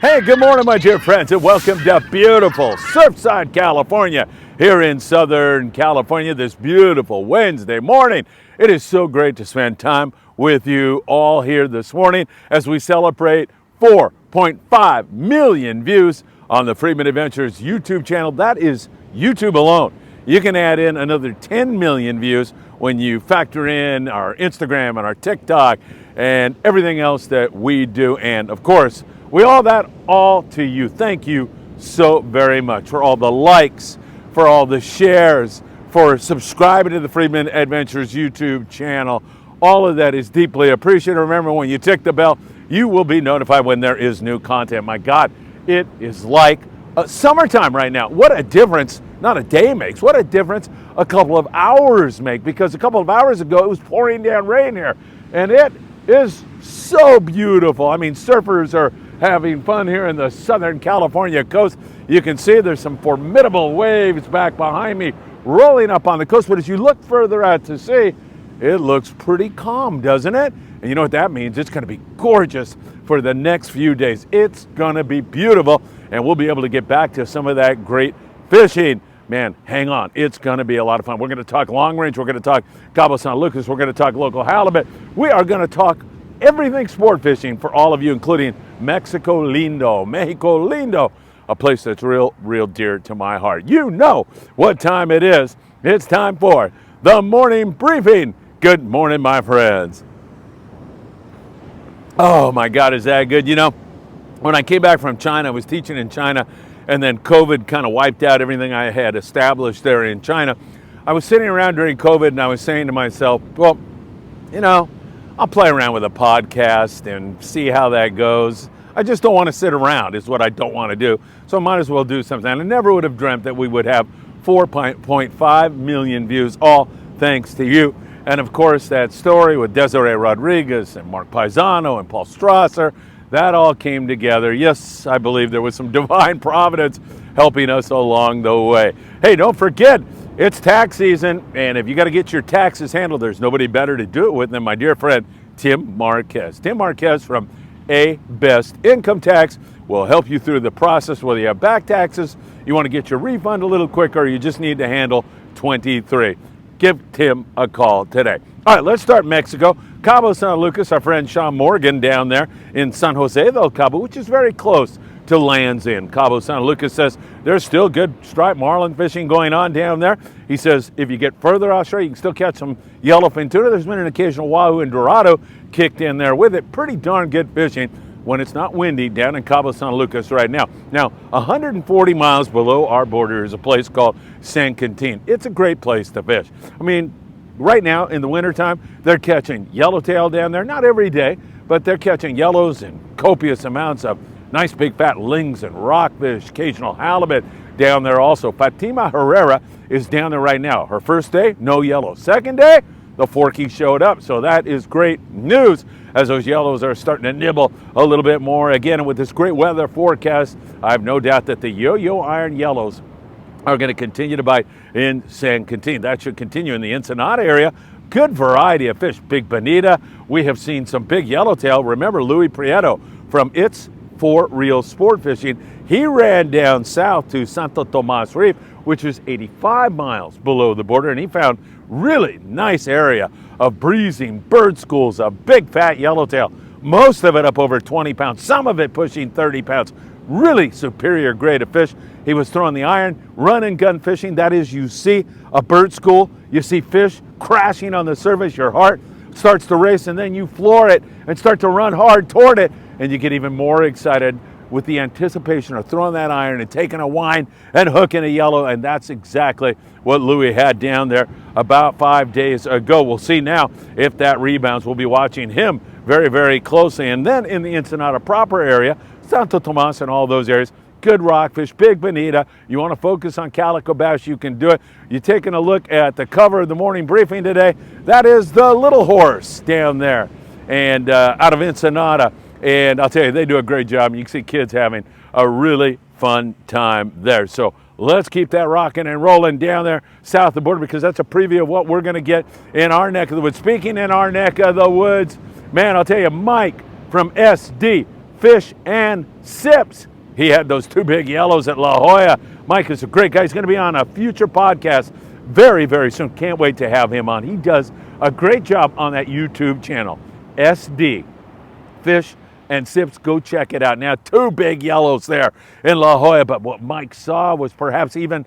Hey, good morning, my dear friends, and welcome to beautiful Surfside, California, here in Southern California, this beautiful Wednesday morning. It is so great to spend time with you all here this morning as we celebrate 4.5 million views on the Friedman Adventures YouTube channel. That is YouTube alone. You can add in another 10 million views when you factor in our Instagram and our TikTok and everything else that we do. And of course, we owe that all to you. Thank you so very much for all the likes, for all the shares, for subscribing to the Friedman Adventures YouTube channel. All of that is deeply appreciated. Remember, when you tick the bell, you will be notified when there is new content. My God, it is like summertime right now. What a difference, not a day makes, what a difference a couple of hours make. Because a couple of hours ago, it was pouring down rain here. And it is so beautiful. I mean, surfers are having fun here in the Southern California coast. You can see there's some formidable waves back behind me rolling up on the coast. But as you look further out to sea, it looks pretty calm, doesn't it? And you know what that means? It's going to be gorgeous for the next few days. It's going to be beautiful, and we'll be able to get back to some of that great fishing. Man, hang on. It's going to be a lot of fun. We're going to talk long range. We're going to talk Cabo San Lucas. We're going to talk local halibut. We are going to talk everything sport fishing for all of you, including Mexico Lindo, a place that's real dear to my heart. You know what time it is. It's time for the morning briefing. Good morning, my friends. Oh my God, is that good? You know, when I came back from China, I was teaching in China, and then COVID kind of wiped out everything I had established there in China. I was sitting around during COVID, and I was saying to myself, well, you know, I'll play around with a podcast and see how that goes. I just don't want to sit around is what I don't want to do. So I might as well do something. I never would have dreamt that we would have 4.5 million views, all thanks to you. And of course, that story with Desiree Rodriguez and Mark Paisano and Paul Strasser, that all came together. Yes, I believe there was some divine providence helping us along the way. Hey, don't forget, it's tax season, and if you got to get your taxes handled, there's nobody better to do it with than my dear friend, Tim Marquez. Tim Marquez from A Best Income Tax will help you through the process, whether you have back taxes, you want to get your refund a little quicker, or you just need to handle 23. Give Tim a call today. All right, let's start Mexico. Cabo San Lucas, our friend Sean Morgan down there in San Jose del Cabo, which is very close to Land's End. Cabo San Lucas says there's still good striped marlin fishing going on down there. He says if you get further offshore, you can still catch some yellowfin tuna. There's been an occasional wahoo and dorado kicked in there with it. Pretty darn good fishing when it's not windy down in Cabo San Lucas right now. Now, 140 miles below our border is a place called San Quintin. It's a great place to fish. I mean, right now in the wintertime, they're catching yellowtail down there. Not every day, but they're catching yellows in copious amounts of nice big fat lings and rockfish, occasional halibut down there also. Fatima Herrera is down there right now. Her first day, no yellow. Second day, the Forky showed up. So that is great news as those yellows are starting to nibble a little bit more. Again, with this great weather forecast, I have no doubt that the yo-yo iron yellows are going to continue to bite in San Quintin. That should continue in the Ensenada area. Good variety of fish. Big bonita. We have seen some big yellowtail. Remember Louis Prieto from It's For Real Sport Fishing. He ran down south to Santo Tomas Reef, which is 85 miles below the border, and he found really nice area of breezing bird schools of big fat yellowtail. Most of it up over 20 pounds, some of it pushing 30 pounds. Really superior grade of fish. He was throwing the iron, run and gun fishing. That is, you see a bird school, you see fish crashing on the surface, your heart starts to race, and then you floor it and start to run hard toward it, and you get even more excited with the anticipation of throwing that iron and taking a wine and hooking a yellow, and that's exactly what Louis had down there about 5 days ago. We'll see now if that rebounds. We'll be watching him very, very closely. And then in the Ensenada proper area, Santo Tomas and all those areas, good rockfish, big bonita. You want to focus on calico bass, you can do it. You're taking a look at the cover of the morning briefing today. That is the Little Horse down there and out of Ensenada. And I'll tell you, they do a great job. You can see kids having a really fun time there. So let's keep that rocking and rolling down there south of the border, because that's a preview of what we're going to get in our neck of the woods. Speaking in our neck of the woods, man, I'll tell you, Mike from SD Fish and Sips. He had those two big yellows at La Jolla. Mike is a great guy. He's going to be on a future podcast very, very soon. Can't wait to have him on. He does a great job on that YouTube channel, SD, Fish and Sips. Go check it out. Now, two big yellows there in La Jolla, but what Mike saw was perhaps even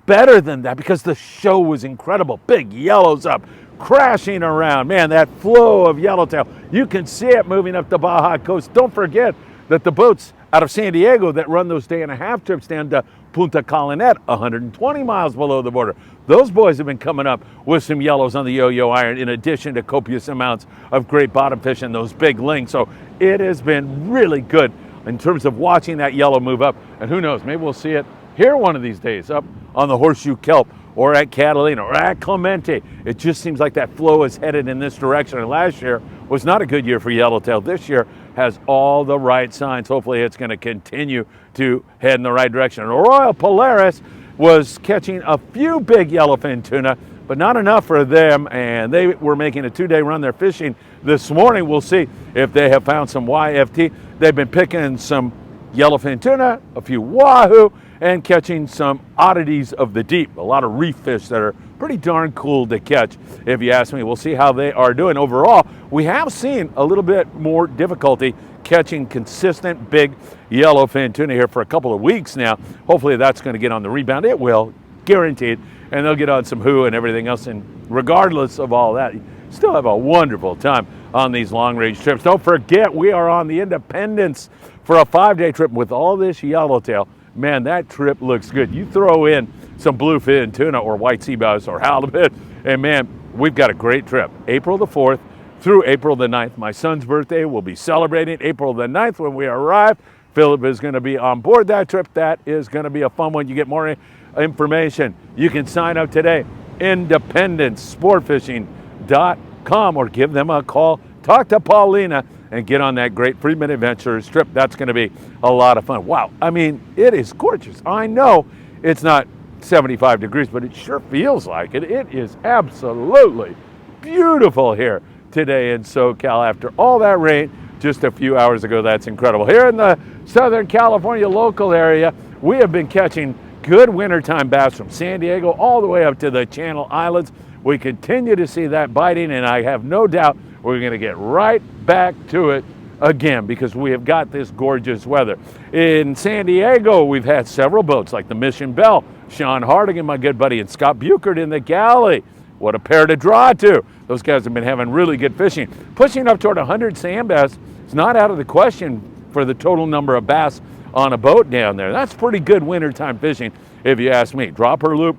better than that because the show was incredible. Big yellows up, crashing around. Man, that flow of yellowtail, you can see it moving up the Baja coast. Don't forget that the boats out of San Diego that run those day-and-a-half trips down to Punta Colonet, 120 miles below the border. Those boys have been coming up with some yellows on the yo-yo iron in addition to copious amounts of great bottom fish and those big lings. So it has been really good in terms of watching that yellow move up. And who knows, maybe we'll see it here one of these days up on the Horseshoe Kelp or at Catalina or at Clemente. It just seems like that flow is headed in this direction. And last year was not a good year for yellowtail. This year has all the right signs. Hopefully it's going to continue to head in the right direction. And Royal Polaris was catching a few big yellowfin tuna, but not enough for them, and they were making a 2-day run. They're fishing this morning. We'll see if they have found some YFT. They've been picking some yellowfin tuna, a few wahoo, and catching some oddities of the deep. A lot of reef fish that are pretty darn cool to catch, if you ask me. We'll see how they are doing. Overall, we have seen a little bit more difficulty catching consistent big yellowfin tuna here for a couple of weeks now. Hopefully that's going to get on the rebound. It will, guaranteed. And they'll get on some who and everything else. And regardless of all that, you still have a wonderful time on these long-range trips. Don't forget, we are on the Independence for a 5-day trip with all this yellowtail. Man, that trip looks good. You throw in some bluefin tuna or white sea bass or halibut, and man, we've got a great trip. April the 4th through April the 9th. My son's birthday will be celebrating April the 9th when we arrive. Philip is going to be on board that trip. That is going to be a fun one. You get more information. You can sign up today, independencesportfishing.com, or give them a call. Talk to Paulina and get on that great Friedman Adventures trip. That's going to be a lot of fun. Wow, I mean, it is gorgeous. I know it's not 75 degrees, but it sure feels like it. It is absolutely beautiful here today in SoCal after all that rain just a few hours ago. That's incredible. Here in the Southern California local area, we have been catching good wintertime bass from San Diego all the way up to the Channel Islands. We continue to see that biting, and I have no doubt we're going to get right back to it again because we have got this gorgeous weather. In San Diego, we've had several boats like the Mission Belle, Sean Hardigan, my good buddy, and Scott Buchert in the galley. What a pair to draw to. Those guys have been having really good fishing. Pushing up toward 100 sand bass is not out of the question for the total number of bass on a boat down there. That's pretty good wintertime fishing, if you ask me. Dropper loop,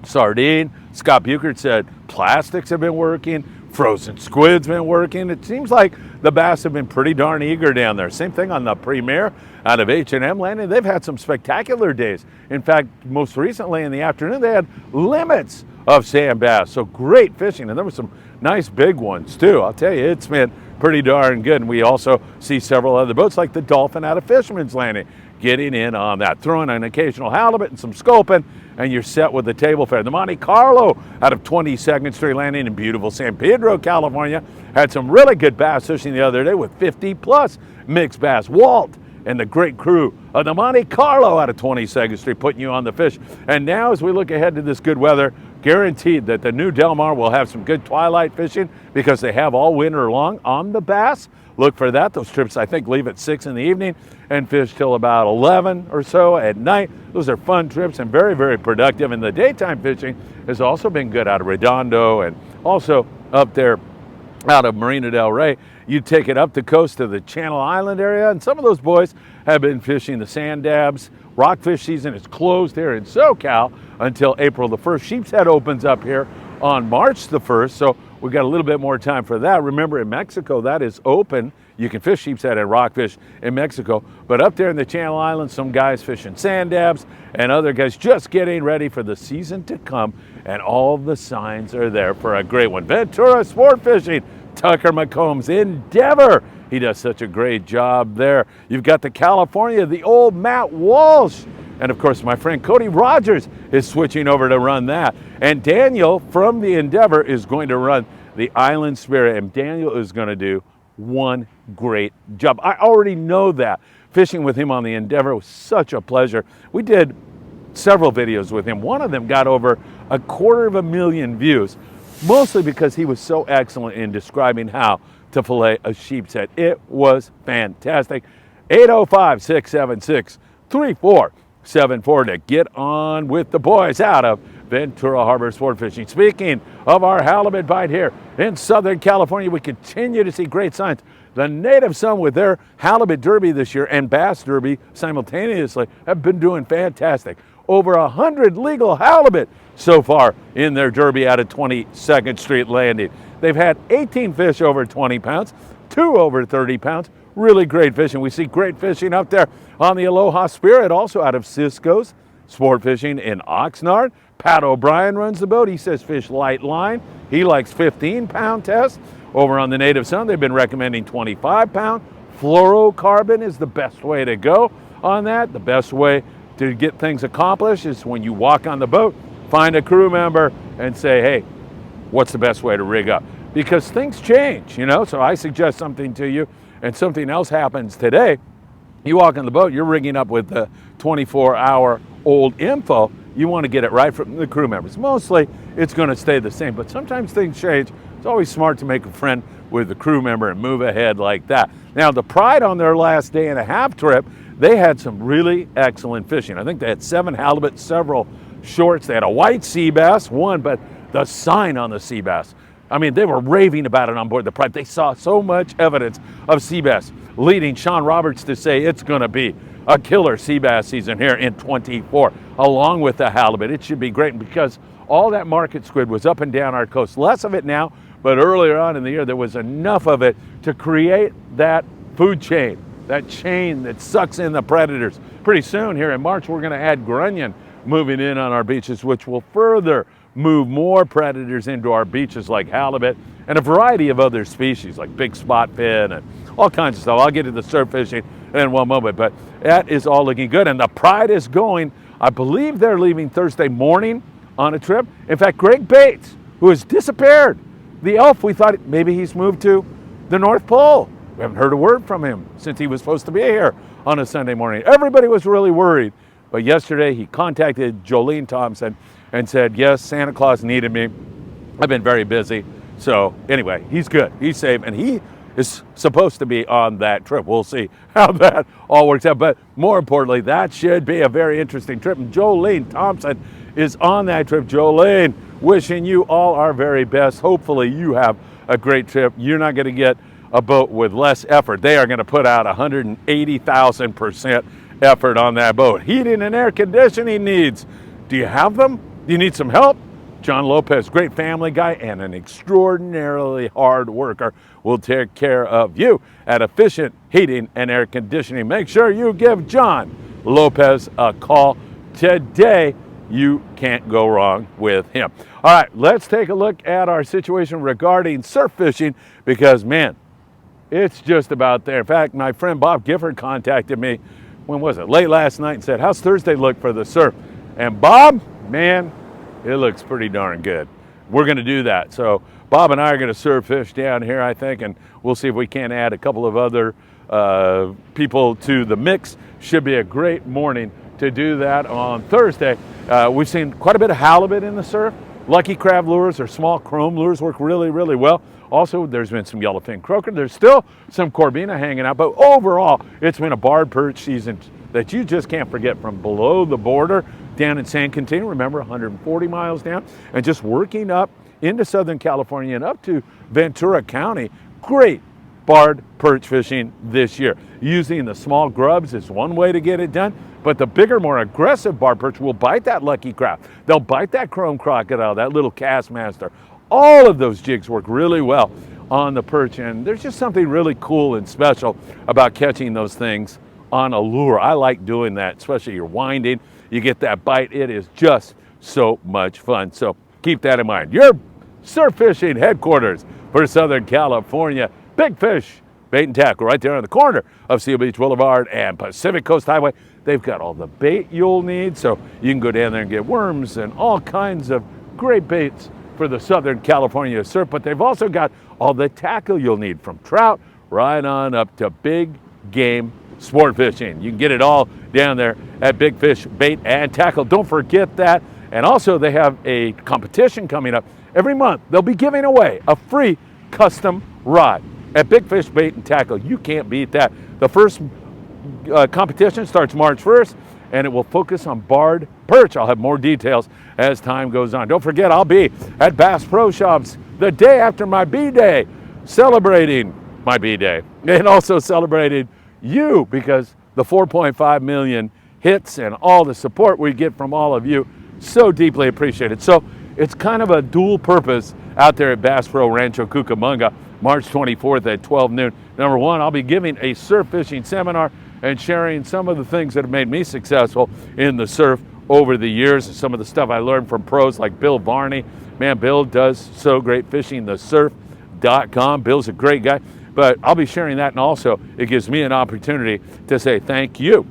sardine. Scott Buchert said plastics have been working. Frozen squid's been working. It seems like the bass have been pretty darn eager down there. Same thing on the Premier out of H&M Landing. They've had some spectacular days. In fact, most recently in the afternoon, they had limits of sand bass. So great fishing, and there were some nice big ones too. I'll tell you, it's been pretty darn good. And we also see several other boats like the Dolphin out of Fisherman's Landing getting in on that, throwing an occasional halibut and some sculpin, and you're set with the table fare. The Monte Carlo out of 22nd Street Landing in beautiful San Pedro, California, had some really good bass fishing the other day with 50+ mixed bass. Walt and the great crew of the Monte Carlo out of 22nd Street putting you on the fish. And now as we look ahead to this good weather, guaranteed that the new Del Mar will have some good twilight fishing because they have all winter long on the bass. Look for that. Those trips, I think, leave at 6 in the evening and fish till about 11 or so at night. Those are fun trips and very, very productive. And the daytime fishing has also been good out of Redondo and also up there out of Marina del Rey. You take it up the coast to the Channel Island area, and some of those boys have been fishing the sand dabs. Rockfish season is closed here in SoCal until April the 1st. Sheep's Head opens up here on March the 1st, so we've got a little bit more time for that. Remember, in Mexico, that is open. You can fish sheep's head and rockfish in Mexico. But up there in the Channel Islands, some guys fishing sand dabs and other guys just getting ready for the season to come. And all the signs are there for a great one. Ventura Sport Fishing, Tucker McCombs Endeavor. He does such a great job there. You've got the California, the old Matt Walsh. And of course, my friend Cody Rogers is switching over to run that. And Daniel from the Endeavor is going to run the Island Spirit. And Daniel is going to do one great job. I already know that. Fishing with him on the Endeavor was such a pleasure. We did several videos with him. One of them got over 250,000 views, mostly because he was so excellent in describing how to fillet a sheep's head. It was fantastic. 805-676-3474 to get on with the boys out of Ventura Harbor Sport Fishing. Speaking of our halibut bite here in Southern California, we continue to see great signs. The Native Son with their halibut derby this year and bass derby simultaneously have been doing fantastic. Over 100 legal halibut so far in their derby out of 22nd Street Landing. They've had 18 fish over 20 pounds, 2 over 30 pounds. Really great fishing. We see great fishing up there on the Aloha Spirit, also out of Cisco's Sport Fishing in Oxnard. Pat O'Brien runs the boat. He says fish light line. He likes 15-pound tests. Over on the Native Son, they've been recommending 25-pound. Fluorocarbon is the best way to go on that. The best way to get things accomplished is when you walk on the boat, find a crew member and say, hey, what's the best way to rig up? Because things change, you know, so I suggest something to you and something else happens today. You walk on the boat, you're rigging up with the 24-hour-old info. You want to get it right from the crew members. Mostly, it's going to stay the same, but sometimes things change. It's always smart to make a friend with the crew member and move ahead like that. Now, the Pride on their last day and a half trip, they had some really excellent fishing. I think they had 7 halibut, several shorts. They had a white sea bass, one, but the sign on the sea bass, I mean, they were raving about it on board the Pride. They saw so much evidence of sea bass, leading Sean Roberts to say it's going to be a killer sea bass season here in 24, along with the halibut. It should be great because all that market squid was up and down our coast. Less of it now, but earlier on in the year, there was enough of it to create that food chain, that chain that sucks in the predators. Pretty soon here in March, we're going to add grunion moving in on our beaches, which will further move more predators into our beaches like halibut and a variety of other species like big spot fin and all kinds of stuff. I'll get to the surf fishing in one moment, but that is all looking good. And the Pride is going, I believe they're leaving Thursday morning on a trip. In fact, Greg Bates, who has disappeared, the elf, we thought maybe he's moved to the North Pole. We haven't heard a word from him since he was supposed to be here on a Sunday morning. Everybody was really worried. But yesterday he contacted Jolene Thompson and said, yes, Santa Claus needed me. I've been very busy. So anyway, he's good. He's safe. And he is supposed to be on that trip. We'll see how that all works out. But more importantly, that should be a very interesting trip. And Jolene Thompson is on that trip. Jolene, wishing you all our very best. Hopefully you have a great trip. You're not going to get a boat with less effort. They are going to put out 180,000% effort on that boat. Heating and air conditioning needs. Do you have them? Do you need some help? John Lopez, great family guy and an extraordinarily hard worker, will take care of you at Efficient Heating and Air Conditioning. Make sure you give John Lopez a call today. You can't go wrong with him. All right, let's take a look at our situation regarding surf fishing because, man, it's just about there. In fact, my friend Bob Gifford contacted me, when was it, late last night and said, how's Thursday look for the surf? And Bob, man, it looks pretty darn good. We're going to do that. So Bob and I are going to surf fish down here, I think, and we'll see if we can add a couple of other people to the mix. Should be a great morning to do that on Thursday. We've seen quite a bit of halibut in the surf. Lucky crab lures or small chrome lures work really, really well. Also, there's been some yellowfin croaker. There's still some corbina hanging out, but overall, it's been a barred perch season that you just can't forget. From below the border down in San Quintin, remember 140 miles down, and just working up into Southern California and up to Ventura County. Great barred perch fishing this year. Using the small grubs is one way to get it done, but the bigger, more aggressive barred perch will bite that lucky crab. They'll bite that chrome crocodile, that little Castmaster. All of those jigs work really well on the perch, and there's just something really cool and special about catching those things on a lure. I like doing that, especially you're winding, you get that bite. It is just so much fun. So keep that in mind. Your surf fishing headquarters for Southern California. Big Fish Bait and Tackle right there on the corner of Seal Beach Boulevard and Pacific Coast Highway. They've got all the bait you'll need, so you can go down there and get worms and all kinds of great baits for the Southern California surf, but they've also got all the tackle you'll need, from trout right on up to big game sport fishing. You can get it all down there at Big Fish Bait and Tackle. Don't forget that. And also they have a competition coming up. Every month they'll be giving away a free custom rod at Big Fish Bait and Tackle. You can't beat that. The first competition starts March 1st, and it will focus on barred perch. I'll have more details as time goes on. Don't forget, I'll be at Bass Pro Shops the day after my B-Day, celebrating my B-Day, and also celebrating you, because the 4.5 million hits and all the support we get from all of you, so deeply appreciated. So it's kind of a dual purpose out there at Bass Pro Rancho Cucamonga, March 24th at 12 noon. Number one, I'll be giving a surf fishing seminar and sharing some of the things that have made me successful in the surf over the years, and some of the stuff I learned from pros like Bill Varney. Man, Bill does so great fishingthesurf.com. Bill's a great guy, but I'll be sharing that, and also it gives me an opportunity to say thank you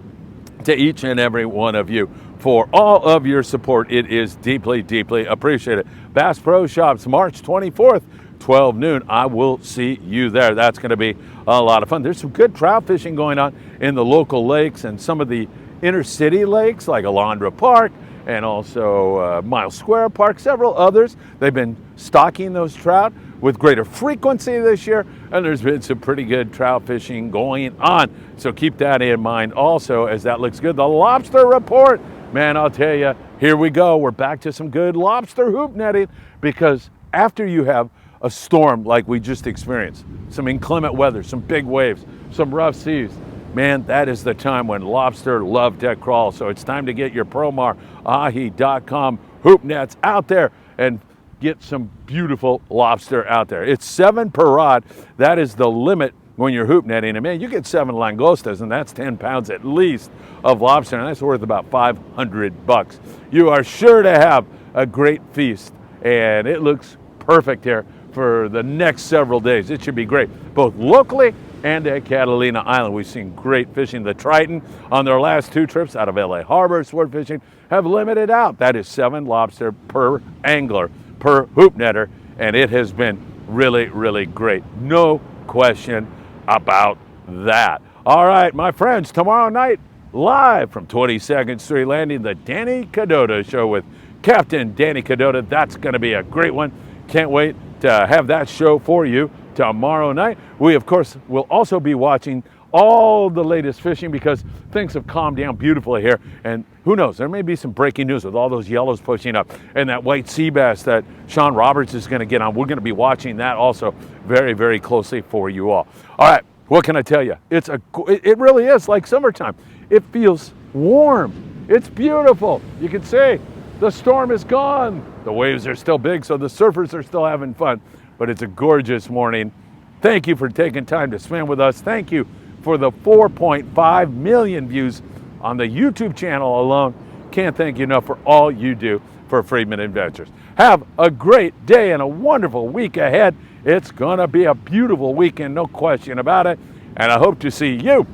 to each and every one of you for all of your support. It is deeply, deeply appreciated. Bass Pro Shops, March 24th, 12 noon. I will see you there. That's going to be a lot of fun. There's some good trout fishing going on in the local lakes and some of the inner city lakes like Alondra Park and also Miles Square Park, several others. They've been stocking those trout with greater frequency this year, and there's been some pretty good trout fishing going on. So keep that in mind also, as that looks good. The lobster report, man, I'll tell you, here we go. We're back to some good lobster hoop netting, because after you have a storm like we just experienced, some inclement weather, some big waves, some rough seas, man, that is the time when lobster love to crawl. So it's time to get your PromarAhi.com hoop nets out there and get some beautiful lobster out there. It's 7 per rod. That is the limit when you're hoop netting. And man, you get 7 langostas, and that's 10 pounds at least of lobster, and that's worth about $500. You are sure to have a great feast, and it looks perfect here for the next several days. It should be great, both locally and at Catalina Island. We've seen great fishing. The Triton, on their last 2 trips out of LA Harbor sport fishing, have limited out. That is 7 lobster per angler, per hoop netter, and it has been really, really great. No question about that. All right, my friends, tomorrow night, live from 22nd Street Landing, the Danny Cadota Show with Captain Danny Cadota. That's going to be a great one. Can't wait to have that show for you tomorrow night. We, of course, will also be watching all the latest fishing, because things have calmed down beautifully here. And who knows, there may be some breaking news with all those yellows pushing up and that white sea bass that Sean Roberts is going to get on. We're going to be watching that also very, very closely for you all. All right, what can I tell you? It really is like summertime. It feels warm. It's beautiful. You can see the storm is gone. The waves are still big, so the surfers are still having fun. But it's a gorgeous morning. Thank you for taking time to spend with us. Thank you for the 4.5 million views on the YouTube channel alone. Can't thank you enough for all you do for Friedman Adventures. Have a great day and a wonderful week ahead. It's gonna be a beautiful weekend, no question about it. And I hope to see you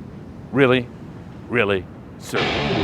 really, really soon.